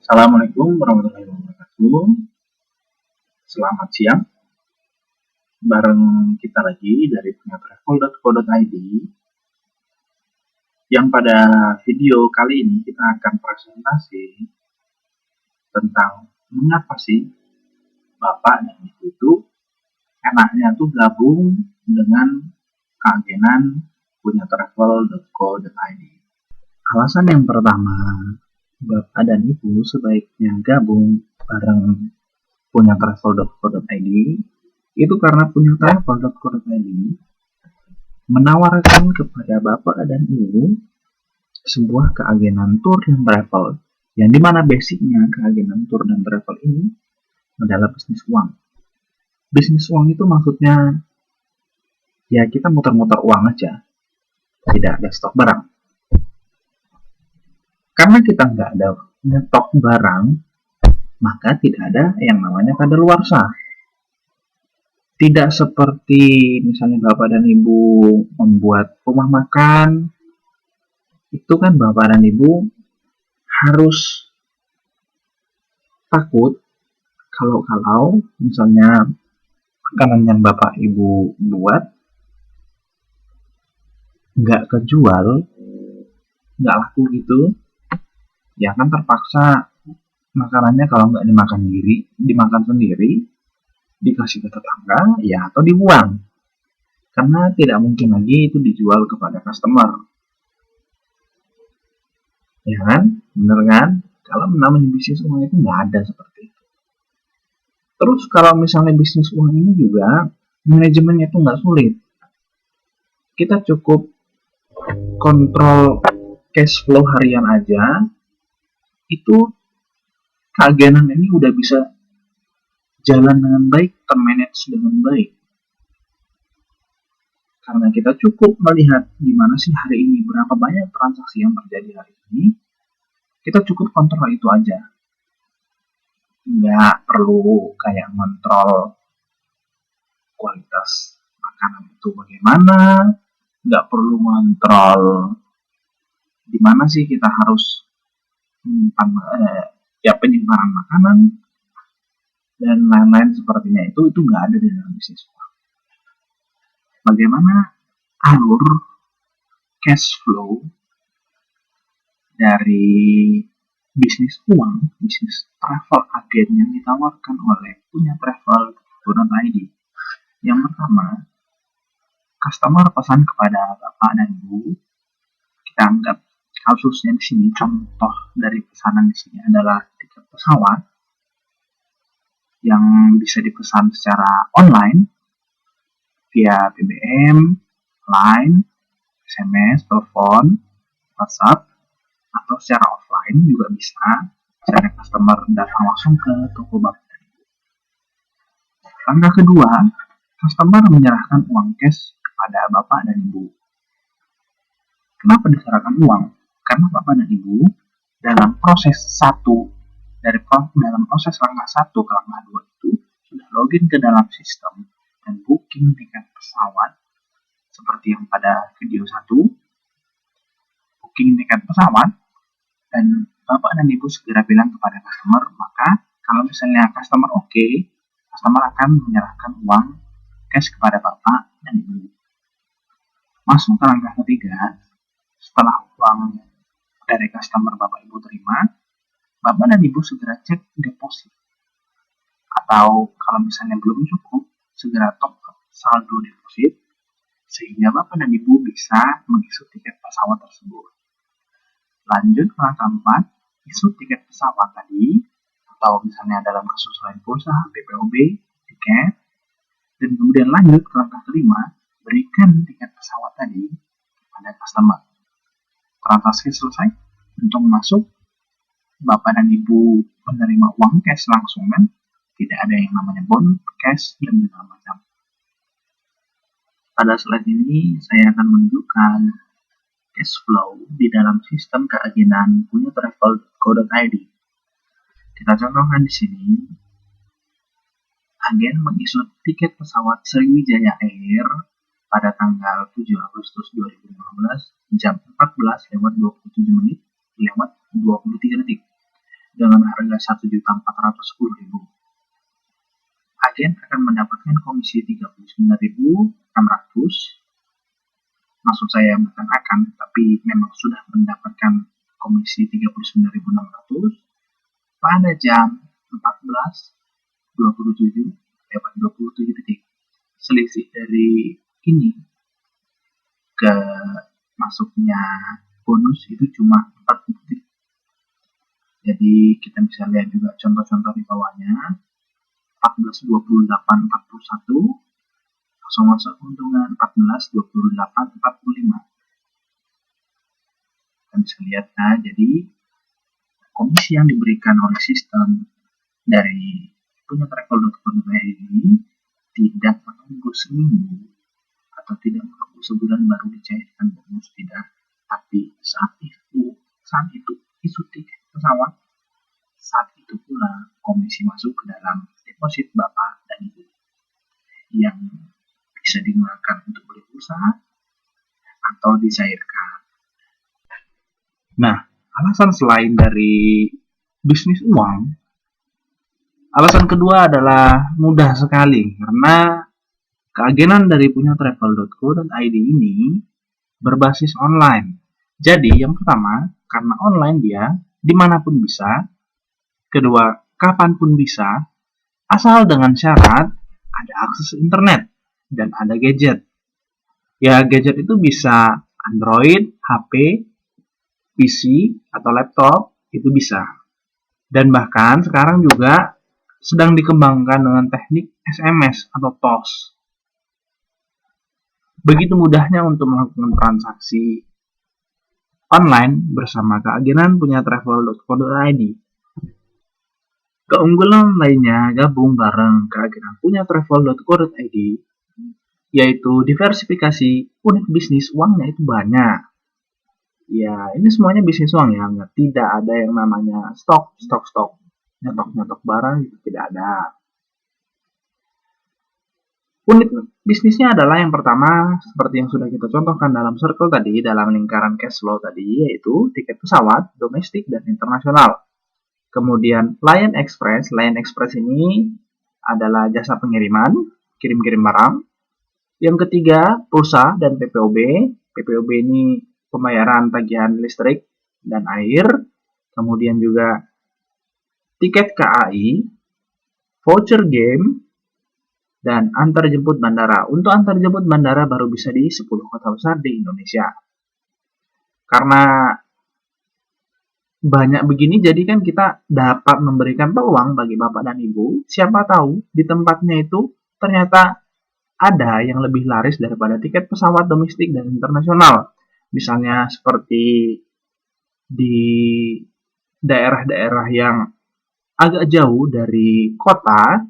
Assalamualaikum warahmatullahi wabarakatuh. Selamat siang. Bareng kita lagi dari punya travel.co.id yang pada video kali ini kita akan presentasi tentang mengapa sih Bapak dan Ibu itu enaknya tuh gabung dengan keagenan punya travel.co.id. Alasan yang pertama, Bapak dan Ibu sebaiknya gabung bareng punya travel.co.id itu karena punya travel.co.id menawarkan kepada Bapak dan Ibu sebuah keagenan tour dan travel yang dimana basicnya keagenan tour dan travel ini adalah bisnis uang. Bisnis uang itu maksudnya ya kita muter-muter uang aja, tidak ada stok barang. Karena kita nggak ada stok barang, maka tidak ada yang namanya kadaluarsa. Tidak seperti misalnya Bapak dan Ibu membuat rumah makan, itu kan Bapak dan Ibu harus takut kalau misalnya makanan yang Bapak Ibu buat nggak kejual, nggak laku gitu, ya kan terpaksa makanannya kalau nggak dimakan sendiri, dikasih ke tetangga, ya atau dibuang. Karena tidak mungkin lagi itu dijual kepada customer. Ya kan? Bener kan? Kalau namanya bisnis uang itu nggak ada seperti itu. Terus kalau misalnya bisnis uang ini juga, manajemennya itu nggak sulit. Kita cukup kontrol cash flow harian aja, itu keagenan ini udah bisa jalan dengan baik, termanage dengan baik. Karena kita cukup melihat gimana sih hari ini, berapa banyak transaksi yang terjadi hari ini, kita cukup kontrol itu aja. Nggak perlu kayak kontrol kualitas makanan itu bagaimana, nggak perlu kontrol gimana sih kita harus penyimpanan makanan, dan lain-lain sepertinya itu nggak ada di dalam bisnis uang. Bagaimana alur cash flow dari bisnis uang, bisnis travel agen yang ditawarkan oleh punya travel.co.id. Yang pertama, customer pesan kepada Bapak dan Ibu, kita anggap kasusnya di sini, contoh dari pesanan di sini adalah tiket pesawat yang bisa dipesan secara online via BBM, Line, SMS, telepon, WhatsApp, atau secara offline juga bisa, secara customer datang langsung ke toko Bapak dan Ibu. Langkah kedua, customer menyerahkan uang cash kepada Bapak dan Ibu. Kenapa diserahkan uang? Karena Bapak dan Ibu dalam proses langkah 1 ke langkah 2 itu sudah login ke dalam sistem dan booking tiket pesawat seperti yang pada video 1, booking tiket pesawat, dan Bapak dan Ibu segera bilang kepada customer, maka kalau misalnya customer oke, customer akan menyerahkan uang cash kepada Bapak dan Ibu. Masuk ke langkah ketiga, setelah uang dari customer Bapak Ibu terima, Bapak dan Ibu segera cek deposit. Atau kalau misalnya belum cukup, segera top up saldo deposit, sehingga Bapak dan Ibu bisa mengisi tiket pesawat tersebut. Lanjut ke langkah 4, isu tiket pesawat tadi, atau misalnya dalam kasus lain pulsa, PPOB, tiket, dan kemudian lanjut ke langkah kelima, berikan tiket pesawat tadi kepada customer. Transaksi selesai, untuk masuk, Bapak dan Ibu menerima uang cash langsung kan, tidak ada yang namanya bond, cash, dan segala macam. Pada slide ini saya akan menunjukkan cash flow di dalam sistem keagenan punya travel.co.id. Kita contohkan di sini, agen mengisut tiket pesawat Sriwijaya Air pada tanggal 7 Agustus 2015 jam 14:27 dengan dengan harga Rp1.410.000. Agen akan mendapatkan komisi Rp39.600. Maksud saya bukan akan, tapi memang sudah mendapatkan komisi Rp39.600 pada jam 14.27 selisih dari ini ke masuknya bonus itu cuma 4 detik. Jadi kita bisa lihat juga contoh-contoh di bawahnya. 14.28.41 langsung masuk keuntungan 14.28.45. Kita bisa lihat, nah, jadi komisi yang diberikan oleh sistem dari punyatravel.co.id ini tidak menunggu seminggu atau tidak menunggu sebulan baru dicairkan bonus, tidak, tapi saat itu isu tiket pesawat, saat itu pula komisi masuk ke dalam deposit Bapak dan Ibu yang bisa digunakan untuk beli pulsa atau dicairkan. Nah, alasan selain dari bisnis uang, alasan kedua adalah mudah sekali karena keagenan dari punyatravel.co.id ini berbasis online. Jadi yang pertama, karena online dia dimanapun bisa. Kedua, kapanpun bisa, asal dengan syarat ada akses internet dan ada gadget. Ya, gadget itu bisa Android, HP, PC, atau laptop, itu bisa. Dan bahkan sekarang juga sedang dikembangkan dengan teknik SMS atau TOS. Begitu mudahnya untuk melakukan transaksi online bersama keagenan punyatravel.co.id. Keunggulan lainnya gabung bareng keagenan punyatravel.co.id, yaitu diversifikasi unit bisnis uangnya itu banyak. Ya, ini semuanya bisnis uang ya, tidak ada yang namanya stok, nyetok barang itu tidak ada. Unit bisnisnya adalah yang pertama, seperti yang sudah kita contohkan dalam circle tadi, dalam lingkaran cash flow tadi, yaitu tiket pesawat, domestik, dan internasional. Kemudian Lion Express ini adalah jasa pengiriman, kirim-kirim barang. Yang ketiga, pulsa dan PPOB. PPOB ini pembayaran tagihan listrik dan air. Kemudian juga tiket KAI, voucher game, dan antar jemput bandara. Untuk antar jemput bandara baru bisa di 10 kota besar di Indonesia. Karena banyak begini, jadi kan kita dapat memberikan peluang bagi Bapak dan Ibu. Siapa tahu di tempatnya itu ternyata ada yang lebih laris daripada tiket pesawat domestik dan internasional. Misalnya seperti di daerah-daerah yang agak jauh dari kota,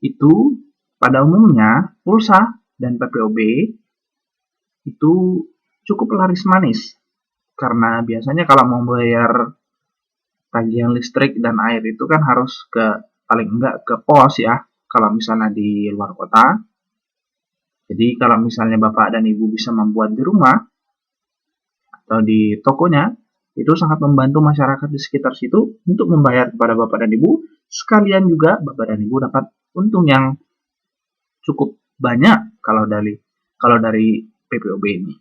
itu pada umumnya pulsa dan PPOB itu cukup laris manis. Karena biasanya kalau mau bayar tagihan listrik dan air itu kan harus paling enggak ke pos ya, kalau misalnya di luar kota. Jadi kalau misalnya Bapak dan Ibu bisa membuat di rumah atau di tokonya, itu sangat membantu masyarakat di sekitar situ untuk membayar kepada Bapak dan Ibu. Sekalian juga Bapak dan Ibu dapat untung yang cukup banyak kalau dari PPOB ini.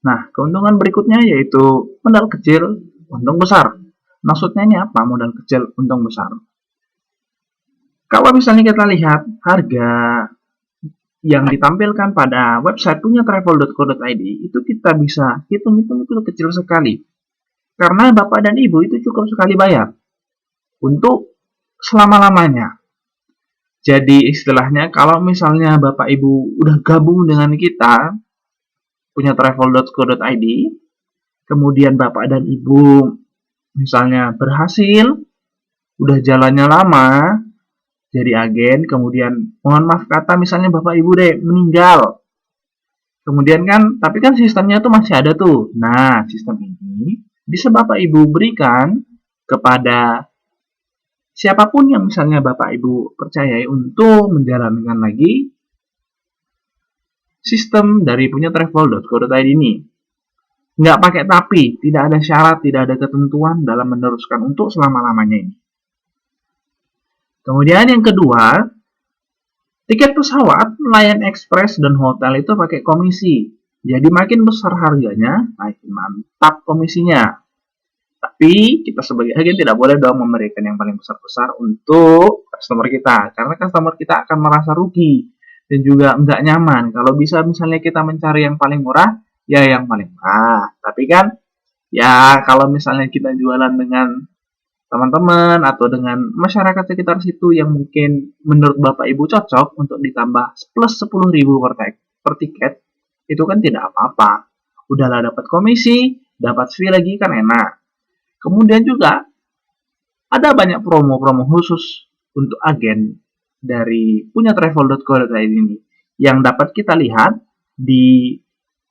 Nah, keuntungan berikutnya yaitu modal kecil, untung besar. Maksudnya ini apa, modal kecil, untung besar? Kalau misalnya kita lihat harga yang ditampilkan pada website punyatravel.co.id, itu kita bisa hitung-hitung itu kecil sekali. Karena Bapak dan Ibu itu cukup sekali bayar untuk selama-lamanya. Jadi istilahnya kalau misalnya Bapak Ibu udah gabung dengan kita, punyatravel.co.id, kemudian Bapak dan Ibu misalnya berhasil, udah jalannya lama, jadi agen, kemudian mohon maaf kata misalnya Bapak Ibu deh meninggal. Kemudian kan, tapi kan sistemnya tuh masih ada tuh. Nah, sistem ini bisa Bapak Ibu berikan kepada siapapun yang misalnya Bapak Ibu percayai untuk menjalankan lagi sistem dari punyatravel.co.id ini. Nggak pakai tapi, tidak ada syarat, tidak ada ketentuan dalam meneruskan untuk selama-lamanya ini. Kemudian yang kedua, tiket pesawat, Lion Express, dan hotel itu pakai komisi. Jadi makin besar harganya, makin mantap komisinya. Tapi kita sebagai agen tidak boleh dong memberikan yang paling besar-besar untuk customer kita. Karena customer kita akan merasa rugi dan juga nggak nyaman. Kalau bisa misalnya kita mencari yang paling murah, ya yang paling murah. Tapi kan, ya kalau misalnya kita jualan dengan teman-teman atau dengan masyarakat sekitar situ yang mungkin menurut Bapak Ibu cocok untuk ditambah plus 10.000 per tiket, itu kan tidak apa-apa. Udahlah dapat komisi, dapat fee lagi kan enak. Kemudian juga ada banyak promo-promo khusus untuk agen dari punyatravel.co.id ini yang dapat kita lihat di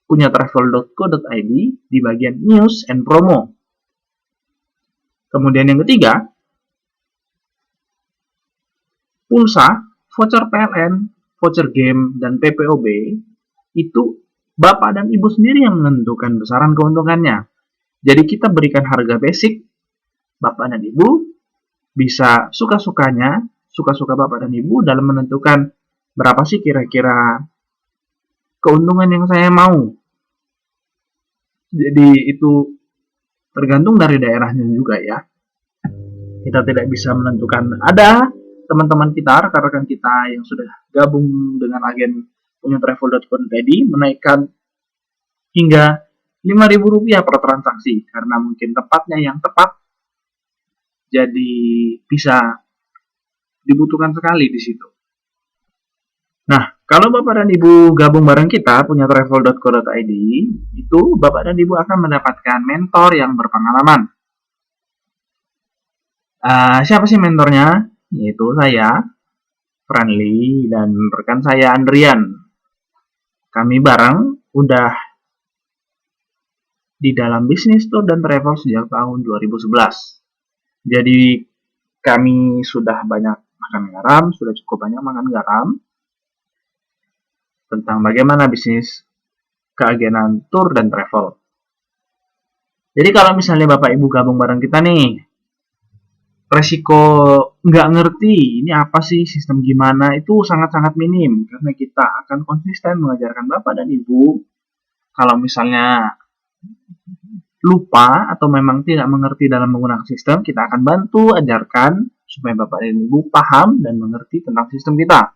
punyatravel.co.id di bagian news and promo. Kemudian yang ketiga, pulsa, voucher PLN, voucher game, dan PPOB itu Bapak dan Ibu sendiri yang menentukan besaran keuntungannya. Jadi kita berikan harga basic, Bapak dan Ibu bisa suka-sukanya, suka-suka Bapak dan Ibu dalam menentukan berapa sih kira-kira keuntungan yang saya mau. Jadi itu tergantung dari daerahnya juga ya. Kita tidak bisa menentukan. Ada teman-teman kita, rekan-rekan kita yang sudah gabung dengan agen punyatravel.co.id menaikkan hingga Rp5.000 per transaksi karena mungkin tempatnya yang tepat, jadi bisa dibutuhkan sekali di situ. Nah, kalau Bapak dan Ibu gabung bareng kita punya travel.co.id, itu Bapak dan Ibu akan mendapatkan mentor yang berpengalaman. Siapa sih mentornya? Yaitu saya, Friendly, dan rekan saya Andrian. Kami bareng udah di dalam bisnis tour dan travel sejak tahun 2011. Jadi kami sudah banyak makan garam, sudah cukup banyak makan garam tentang bagaimana bisnis keagenan tour dan travel. Jadi kalau misalnya Bapak Ibu gabung bareng kita nih, resiko nggak ngerti ini apa sih, sistem gimana, itu sangat-sangat minim karena kita akan konsisten mengajarkan Bapak dan Ibu. Kalau misalnya lupa atau memang tidak mengerti dalam menggunakan sistem, kita akan bantu ajarkan supaya Bapak dan Ibu paham dan mengerti tentang sistem kita.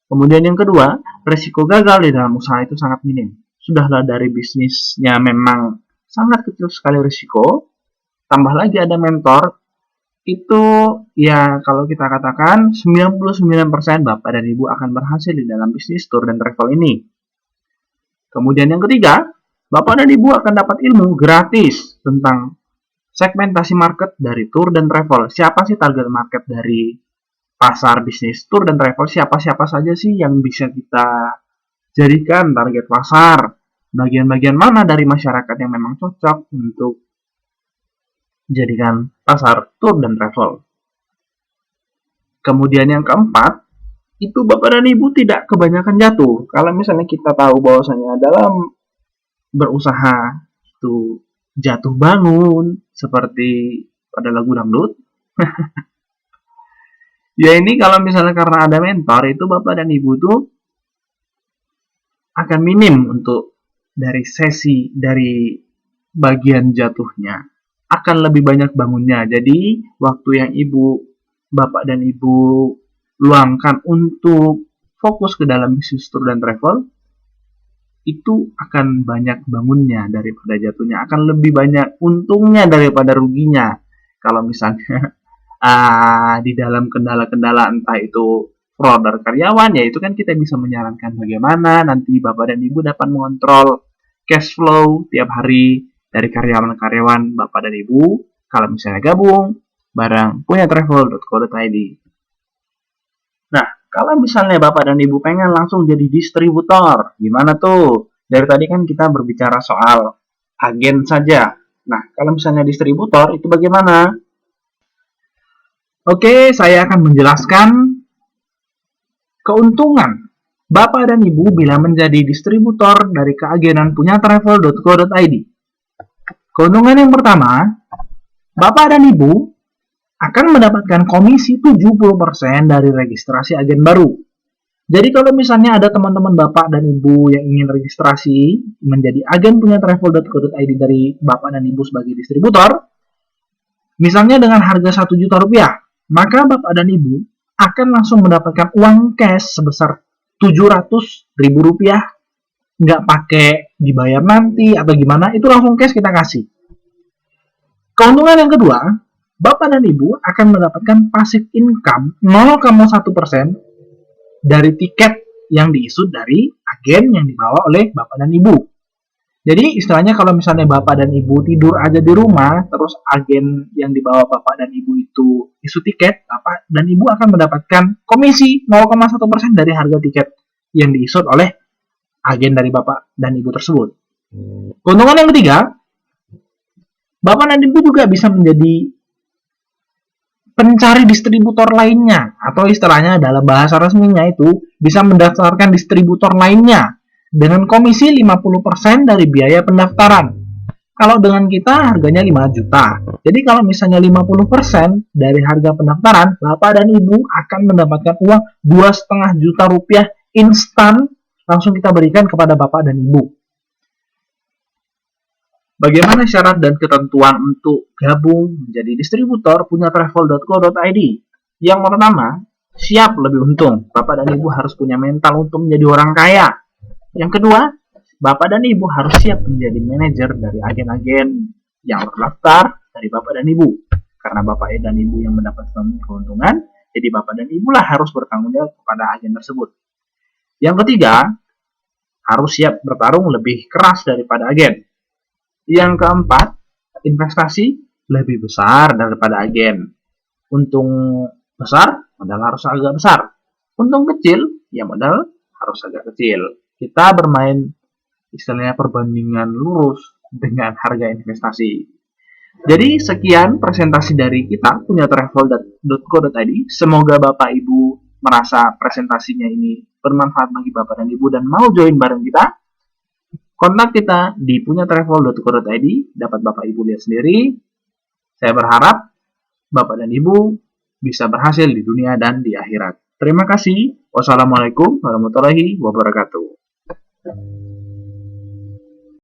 Kemudian yang kedua, resiko gagal di dalam usaha itu sangat minim. Sudahlah dari bisnisnya memang sangat kecil sekali risiko, tambah lagi ada mentor, itu ya kalau kita katakan 99% Bapak dan Ibu akan berhasil di dalam bisnis tour dan travel ini. Kemudian yang ketiga, Bapak dan Ibu akan dapat ilmu gratis tentang segmentasi market dari tour dan travel. Siapa sih target market dari pasar bisnis tour dan travel? Siapa-siapa saja sih yang bisa kita jadikan target pasar? Bagian-bagian mana dari masyarakat yang memang cocok untuk jadikan pasar tour dan travel? Kemudian yang keempat, itu Bapak dan Ibu tidak kebanyakan jatuh. Kalau misalnya kita tahu bahwasanya dalam berusaha itu jatuh bangun seperti pada lagu dangdut. Ya ini kalau misalnya karena ada mentor, itu Bapak dan Ibu tuh akan minim untuk dari sesi, dari bagian jatuhnya. Akan lebih banyak bangunnya. Jadi waktu yang Bapak dan Ibu luangkan untuk fokus ke dalam bisnis tour dan travel, itu akan banyak bangunnya daripada jatuhnya. Akan lebih banyak untungnya daripada ruginya. Kalau misalnya di dalam kendala-kendala entah itu fraud dari karyawan, ya itu kan kita bisa menyarankan bagaimana nanti Bapak dan Ibu dapat mengontrol cash flow tiap hari dari karyawan-karyawan Bapak dan Ibu kalau misalnya gabung bareng punyatravel.co.id. Nah, kalau misalnya Bapak dan Ibu pengen langsung jadi distributor, gimana tuh? Dari tadi kan kita berbicara soal agen saja. Nah, kalau misalnya distributor itu bagaimana? Oke, saya akan menjelaskan keuntungan Bapak dan Ibu bila menjadi distributor dari keagenan punyatravel.co.id. Keuntungan yang pertama, Bapak dan Ibu akan mendapatkan komisi 70% dari registrasi agen baru. Jadi kalau misalnya ada teman-teman Bapak dan Ibu yang ingin registrasi menjadi agen punya travel.co.id dari Bapak dan Ibu sebagai distributor, misalnya dengan harga 1 juta rupiah, maka Bapak dan Ibu akan langsung mendapatkan uang cash sebesar 700 ribu rupiah, nggak pakai dibayar nanti atau gimana, itu langsung cash kita kasih. Keuntungan yang kedua, Bapak dan Ibu akan mendapatkan passive income 0,1% dari tiket yang diisut dari agen yang dibawa oleh Bapak dan Ibu. Jadi istilahnya kalau misalnya Bapak dan Ibu tidur aja di rumah, terus agen yang dibawa Bapak dan Ibu itu isu tiket, Bapak dan Ibu akan mendapatkan komisi 0,1% dari harga tiket yang diisut oleh agen dari Bapak dan Ibu tersebut. Keuntungan yang ketiga, Bapak dan Ibu juga bisa menjadi pencari distributor lainnya, atau istilahnya dalam bahasa resminya itu bisa mendaftarkan distributor lainnya dengan komisi 50% dari biaya pendaftaran. Kalau dengan kita harganya 5 juta. Jadi kalau misalnya 50% dari harga pendaftaran, Bapak dan Ibu akan mendapatkan uang 2,5 juta rupiah instan langsung kita berikan kepada Bapak dan Ibu. Bagaimana syarat dan ketentuan untuk gabung menjadi distributor punya travel.co.id? Yang pertama, siap lebih untung. Bapak dan Ibu harus punya mental untuk menjadi orang kaya. Yang kedua, Bapak dan Ibu harus siap menjadi manajer dari agen-agen yang terdaftar dari Bapak dan Ibu. Karena Bapak dan Ibu yang mendapatkan keuntungan, jadi Bapak dan Ibu lah harus bertanggung jawab kepada agen tersebut. Yang ketiga, harus siap bertarung lebih keras daripada agen. Yang keempat, investasi lebih besar daripada agen. Untung besar, modal harus agak besar. Untung kecil, ya modal harus agak kecil. Kita bermain istilahnya perbandingan lurus dengan harga investasi. Jadi sekian presentasi dari kita punya travel.co.id. Semoga Bapak Ibu merasa presentasinya ini bermanfaat bagi Bapak dan Ibu dan mau join bareng kita. Kontak kita di punyatravel.co.id, dapat Bapak Ibu lihat sendiri. Saya berharap Bapak dan Ibu bisa berhasil di dunia dan di akhirat. Terima kasih. Wassalamualaikum warahmatullahi wabarakatuh.